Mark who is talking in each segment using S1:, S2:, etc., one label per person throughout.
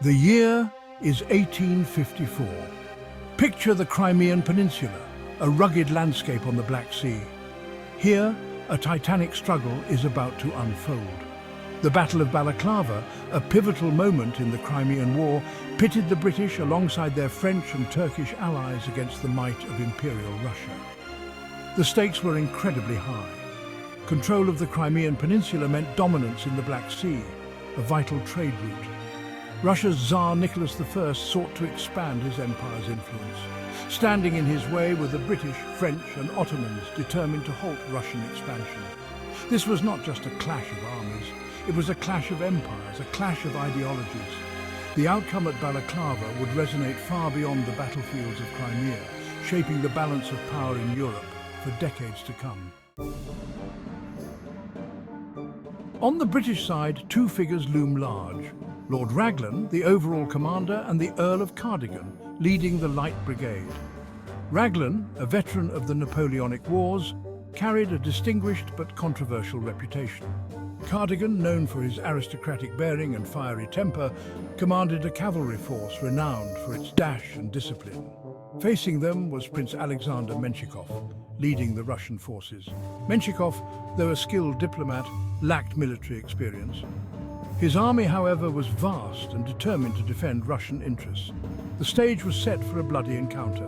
S1: The year is 1854. Picture the Crimean Peninsula, a rugged landscape on the Black Sea. Here, a titanic struggle is about to unfold. The Battle of Balaclava, a pivotal moment in the Crimean War, pitted the British alongside their French and Turkish allies against the might of Imperial Russia. The stakes were incredibly high. Control of the Crimean Peninsula meant dominance in the Black Sea, a vital trade route. Russia's Tsar Nicholas I sought to expand his empire's influence. Standing in his way were the British, French and Ottomans determined to halt Russian expansion. This was not just a clash of armies, it was a clash of empires, a clash of ideologies. The outcome at Balaclava would resonate far beyond the battlefields of Crimea, shaping the balance of power in Europe for decades to come. On the British side, two figures loom large. Lord Raglan, the overall commander, and the Earl of Cardigan, leading the Light Brigade. Raglan, a veteran of the Napoleonic Wars, carried a distinguished but controversial reputation. Cardigan, known for his aristocratic bearing and fiery temper, commanded a cavalry force renowned for its dash and discipline. Facing them was Prince Aleksandr Menshikov, leading the Russian forces. Menshikov, though a skilled diplomat, lacked military experience. His army, however, was vast and determined to defend Russian interests. The stage was set for a bloody encounter.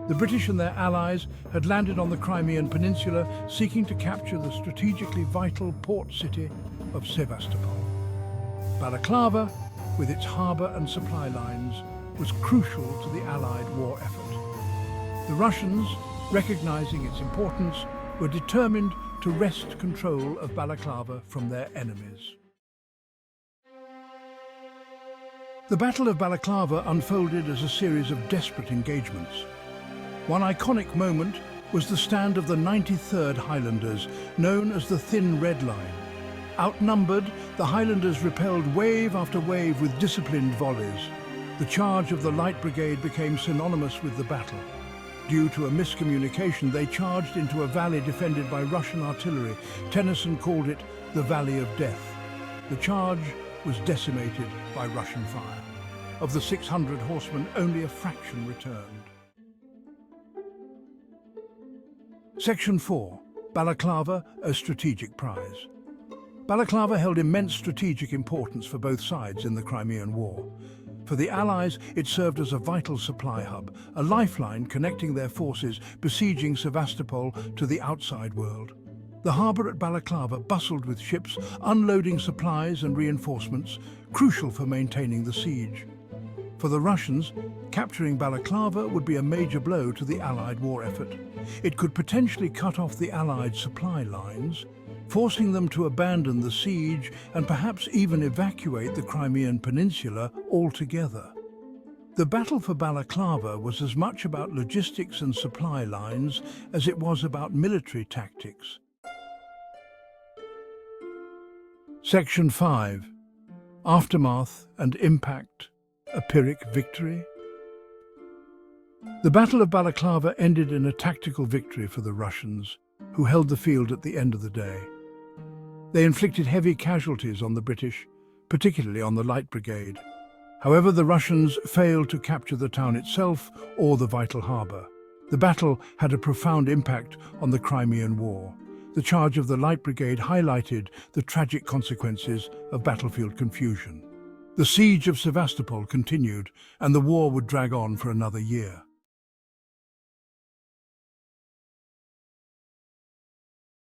S1: The British and their allies had landed on the Crimean Peninsula, seeking to capture the strategically vital port city of Sevastopol. Balaclava, with its harbour and supply lines, was crucial to the Allied war effort. The Russians, recognizing its importance, were determined to wrest control of Balaclava from their enemies. The Battle of Balaclava unfolded as a series of desperate engagements. One iconic moment was the stand of the 93rd Highlanders, known as the Thin Red Line. Outnumbered, the Highlanders repelled wave after wave with disciplined volleys. The charge of the Light Brigade became synonymous with the battle. Due to a miscommunication, they charged into a valley defended by Russian artillery. Tennyson called it the Valley of Death. The charge was decimated by Russian fire. Of the 600 horsemen, only a fraction returned. Section 4. Balaclava, a strategic prize. Balaclava held immense strategic importance for both sides in the Crimean War. For the Allies, it served as a vital supply hub, a lifeline connecting their forces besieging Sevastopol to the outside world. The harbour at Balaclava bustled with ships unloading supplies and reinforcements, crucial for maintaining the siege. For the Russians, capturing Balaclava would be a major blow to the Allied war effort. It could potentially cut off the Allied supply lines, forcing them to abandon the siege and perhaps even evacuate the Crimean Peninsula altogether. The battle for Balaclava was as much about logistics and supply lines as it was about military tactics. Section 5. Aftermath and Impact. A Pyrrhic victory. The Battle of Balaclava ended in a tactical victory for the Russians, who held the field at the end of the day. They inflicted heavy casualties on the British, particularly on the Light Brigade. However, the Russians failed to capture the town itself or the vital harbour. The battle had a profound impact on the Crimean War. The charge of the Light Brigade highlighted the tragic consequences of battlefield confusion. The siege of Sevastopol continued, and the war would drag on for another year.